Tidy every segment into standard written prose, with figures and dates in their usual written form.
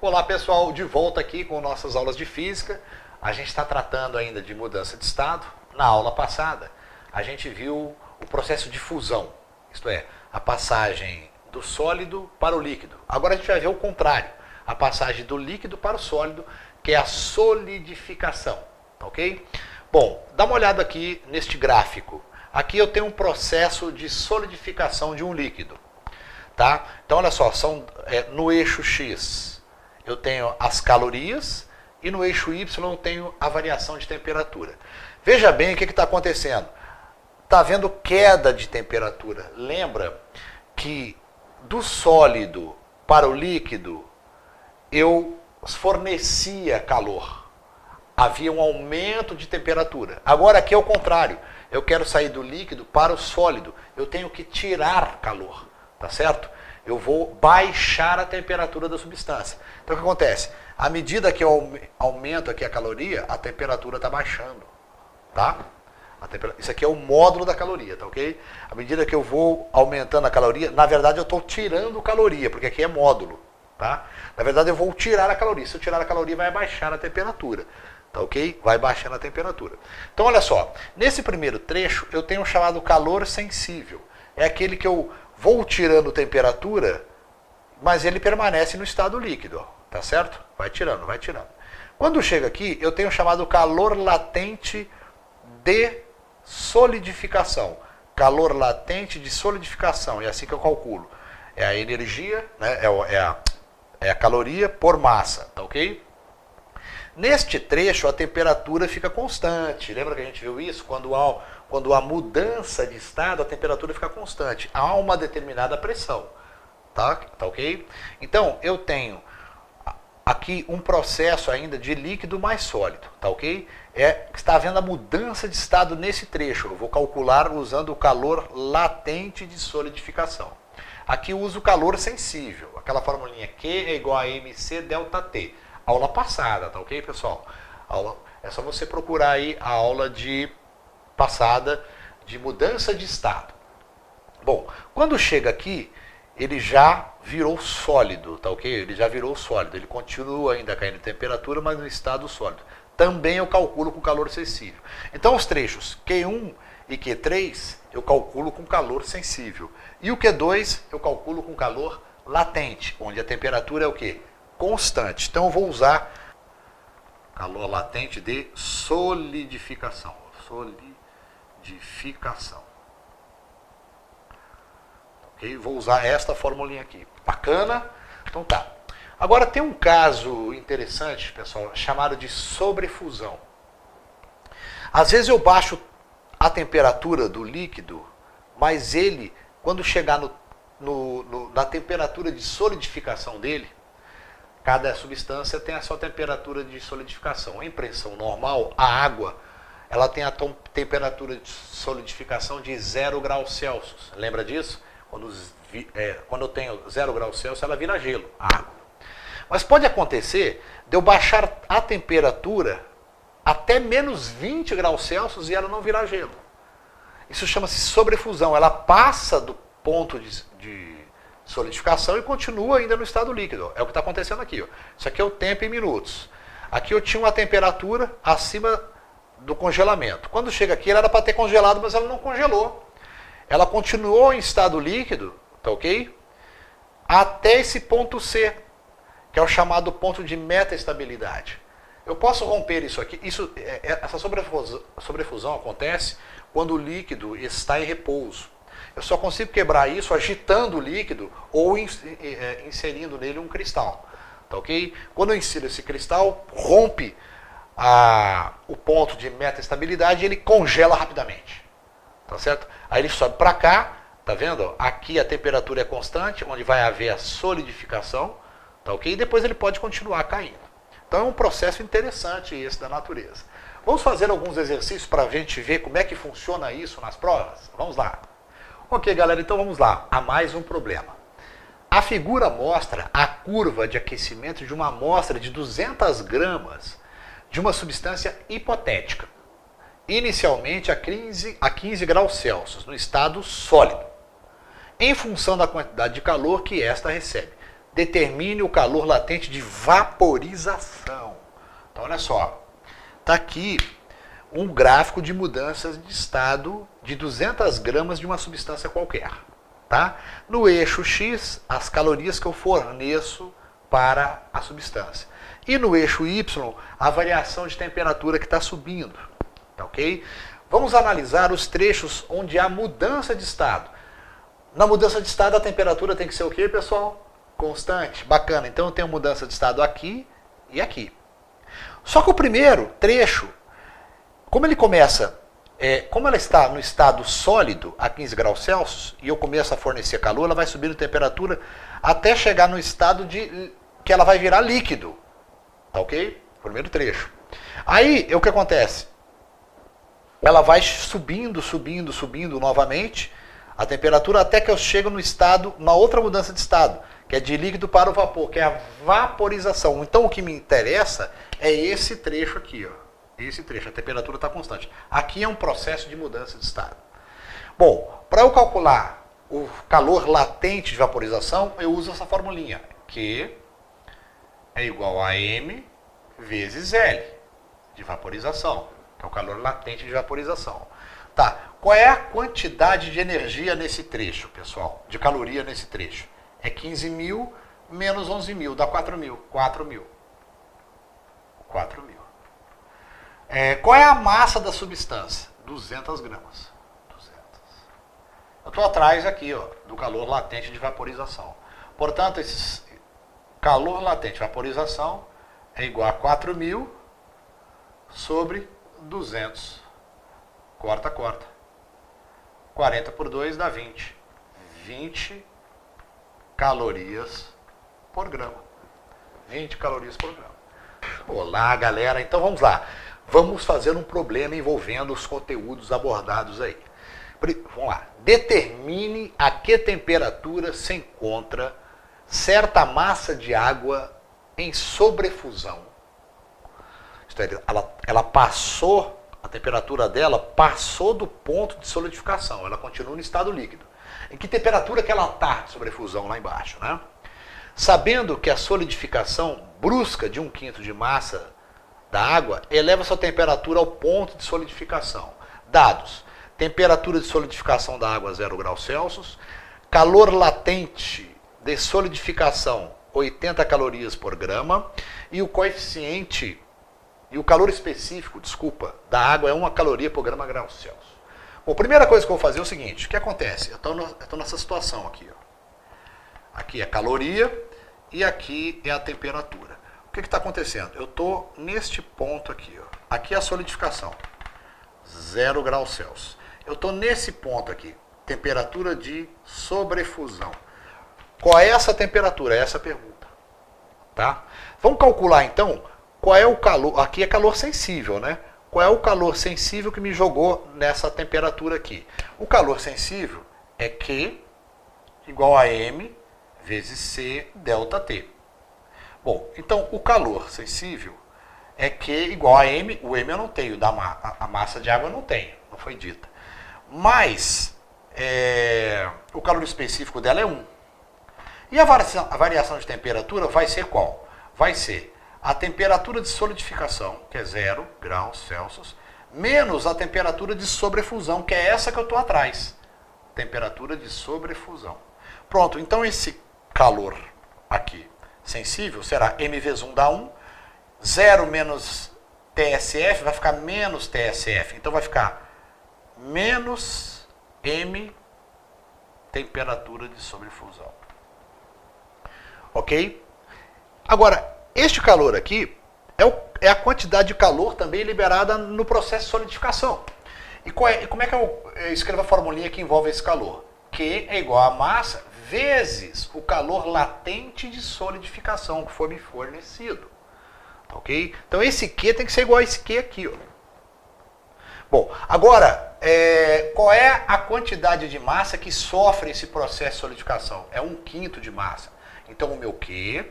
Olá pessoal, de volta aqui com nossas aulas de física. A gente está tratando ainda de mudança de estado. Na aula passada, a gente viu o processo de fusão, isto é, a passagem do sólido para o líquido. Agora a gente vai ver o contrário, a passagem do líquido para o sólido, que é a solidificação, tá ok? Bom, dá uma olhada aqui neste gráfico. Aqui eu tenho um processo de solidificação de um líquido, tá? Então olha só, no eixo X eu tenho as calorias e no eixo Y eu tenho a variação de temperatura. Veja bem o que está acontecendo. Está havendo queda de temperatura. Lembra que do sólido para o líquido eu fornecia calor. Havia um aumento de temperatura. Agora aqui é o contrário. Eu quero sair do líquido para o sólido. Eu tenho que tirar calor, tá certo? Eu vou baixar a temperatura da substância. Então o que acontece? À medida que eu aumento aqui a caloria, a temperatura está baixando, tá? Isso aqui é o módulo da caloria, tá ok? À medida que eu vou aumentando a caloria, na verdade eu estou tirando caloria, porque aqui é módulo, tá? Na verdade eu vou tirar a caloria. Se eu tirar a caloria, vai baixar a temperatura, tá ok? Vai baixando a temperatura. Então olha só, nesse primeiro trecho eu tenho um chamado calor sensível. É aquele que eu vou tirando temperatura, mas ele permanece no estado líquido, ó, tá certo? Vai tirando, vai tirando. Quando chega aqui, eu tenho o chamado calor latente de solidificação. Calor latente de solidificação, é assim que eu calculo. É a energia, né? é a caloria por massa, tá ok? Neste trecho, a temperatura fica constante. Lembra que a gente viu isso? Quando há mudança de estado, a temperatura fica constante. Há uma determinada pressão. Tá ok? Então, eu tenho aqui um processo ainda de líquido mais sólido. Tá ok? Está havendo a mudança de estado nesse trecho. Eu vou calcular usando o calor latente de solidificação. Aqui eu uso o calor sensível. Aquela formulinha Q é igual a mc delta T. Aula passada, tá ok, pessoal? É só você procurar aí a aula passada de mudança de estado. Bom, quando chega aqui, ele já virou sólido, tá ok? Ele já virou sólido. Ele continua ainda caindo em temperatura, mas no estado sólido. Também eu calculo com calor sensível. Então os trechos Q1 e Q3 eu calculo com calor sensível. E o Q2 eu calculo com calor latente, onde a temperatura é o quê? Constante. Então eu vou usar calor latente de solidificação. Solidificação. Ok? Vou usar esta formulinha aqui. Bacana? Então tá. Agora tem um caso interessante, pessoal, chamado de sobrefusão. Às vezes eu baixo a temperatura do líquido, mas ele, quando chegar na temperatura de solidificação dele, cada substância tem a sua temperatura de solidificação. Em pressão normal, a água ela tem a temperatura de solidificação de 0 graus Celsius. Lembra disso? Quando eu tenho 0 graus Celsius, ela vira gelo, a água. Mas pode acontecer de eu baixar a temperatura até menos 20 graus Celsius e ela não virar gelo. Isso chama-se sobrefusão. Ela passa do ponto de solidificação e continua ainda no estado líquido. É o que está acontecendo aqui. Ó. Isso aqui é o tempo em minutos. Aqui eu tinha uma temperatura acima do congelamento. Quando chega aqui, ela era para ter congelado, mas ela não congelou. Ela continuou em estado líquido, tá ok? Até esse ponto C, que é o chamado ponto de metaestabilidade. Eu posso romper isso aqui. Essa sobrefusão acontece quando o líquido está em repouso. Eu só consigo quebrar isso agitando o líquido ou inserindo nele um cristal. Tá ok? Quando eu insiro esse cristal, rompe o ponto de metaestabilidade e ele congela rapidamente. Tá certo? Aí ele sobe para cá, tá vendo? Aqui a temperatura é constante, onde vai haver a solidificação, tá ok? E depois ele pode continuar caindo. Então é um processo interessante esse da natureza. Vamos fazer alguns exercícios para a gente ver como é que funciona isso nas provas? Vamos lá. Ok, galera, então vamos lá. Há mais um problema. A figura mostra a curva de aquecimento de uma amostra de 200 gramas de uma substância hipotética, inicialmente a 15 graus Celsius, no estado sólido, em função da quantidade de calor que esta recebe. determine o calor latente de vaporização. Então, olha só. Está aqui um gráfico de mudanças de estado de 200 gramas de uma substância qualquer. Tá? No eixo X, as calorias que eu forneço para a substância. E no eixo Y, a variação de temperatura que está subindo. Tá, ok? Vamos analisar os trechos onde há mudança de estado. Na mudança de estado, a temperatura tem que ser o quê, pessoal? Constante. Bacana. Então eu tenho mudança de estado aqui e aqui. Só que o primeiro trecho, como ele começa, como ela está no estado sólido, a 15 graus Celsius, e eu começo a fornecer calor, ela vai subindo temperatura até chegar no estado de que ela vai virar líquido. Tá, ok? Primeiro trecho. Aí, o que acontece? Ela vai subindo, subindo, subindo novamente a temperatura até que eu chego no estado, na outra mudança de estado, que é de líquido para o vapor, que é a vaporização. Então, o que me interessa é esse trecho aqui, ó. Esse trecho, a temperatura está constante. Aqui é um processo de mudança de estado. Bom, para eu calcular o calor latente de vaporização, eu uso essa formulinha, Q é igual a M vezes L, de vaporização, que é o calor latente de vaporização. Tá, qual é a quantidade de energia nesse trecho, pessoal? De caloria nesse trecho? É 15.000 menos 11.000, dá 4.000. 4.000. 4.000. Qual é a massa da substância? 200 gramas. 200. Eu estou atrás aqui, ó, do calor latente de vaporização. Portanto, esse calor latente de vaporização é igual a 4.000 sobre 200. Corta, corta. 40 por 2 dá 20. 20 calorias por grama. 20 calorias por grama. Olá, galera. Então vamos lá. Vamos fazer um problema envolvendo os conteúdos abordados aí. Vamos lá. Determine a que temperatura se encontra certa massa de água em sobrefusão. Isto é, ela passou, a temperatura dela passou do ponto de solidificação. Ela continua no estado líquido. Em que temperatura que ela está de sobrefusão lá embaixo, né? Sabendo que a solidificação brusca de 1/5 de massa da água eleva sua temperatura ao ponto de solidificação. Dados: temperatura de solidificação da água 0 graus Celsius, calor latente de solidificação 80 calorias por grama e o coeficiente e o calor específico, desculpa, da água é 1 caloria por grama graus Celsius. Bom, a primeira coisa que eu vou fazer é o seguinte: o que acontece? Eu estou nessa situação aqui, ó. Aqui é caloria e aqui é a temperatura. O que está acontecendo? Eu estou neste ponto aqui, ó. Aqui é a solidificação, 0 graus Celsius. Eu estou nesse ponto aqui, temperatura de sobrefusão. Qual é essa temperatura? É essa a pergunta. Tá? Vamos calcular então qual é o calor. Aqui é calor sensível, né? Qual é o calor sensível que me jogou nessa temperatura aqui? O calor sensível é Q igual a M vezes C delta T. Bom, então o calor sensível é Q igual a M. O M eu não tenho, a massa de água eu não tenho, não foi dita. Mas o calor específico dela é 1. E a variação de temperatura vai ser qual? Vai ser a temperatura de solidificação, que é 0 graus Celsius, menos a temperatura de sobrefusão, que é essa que eu estou atrás. Temperatura de sobrefusão. Pronto, então esse calor aqui sensível será M vezes 1 dá 1, 0 menos TSF vai ficar menos TSF. Então vai ficar menos M temperatura de sobrefusão. Ok? Agora, este calor aqui é a quantidade de calor também liberada no processo de solidificação. E como é que eu escrevo a formulinha que envolve esse calor? Q é igual a massa vezes o calor latente de solidificação que foi me fornecido. Ok? Então esse Q tem que ser igual a esse Q aqui, ó. Bom, agora, qual é a quantidade de massa que sofre esse processo de solidificação? É 1/5 de massa. Então o meu Q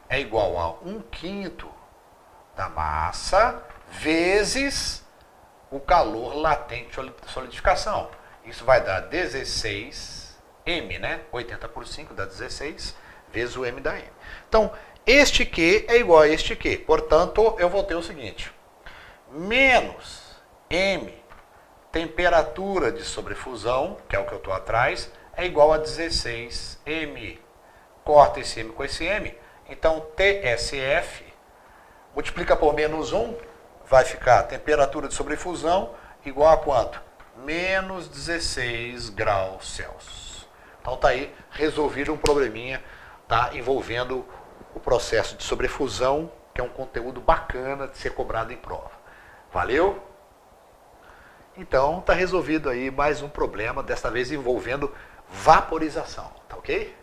é igual a 1/5 da massa vezes o calor latente de solidificação. Isso vai dar 16 M, né? 80 por 5 dá 16, vezes o M da M. Então, este Q é igual a este Q. Portanto, eu vou ter o seguinte, menos M, temperatura de sobrefusão, que é o que eu estou atrás, é igual a 16M. Corta esse M com esse M, então TSF, multiplica por menos 1, vai ficar temperatura de sobrefusão igual a quanto? Menos 16 graus Celsius. Então tá aí, resolvido um probleminha, tá, envolvendo o processo de sobrefusão, que é um conteúdo bacana de ser cobrado em prova. Valeu? Então tá resolvido aí mais um problema, desta vez envolvendo vaporização, tá ok?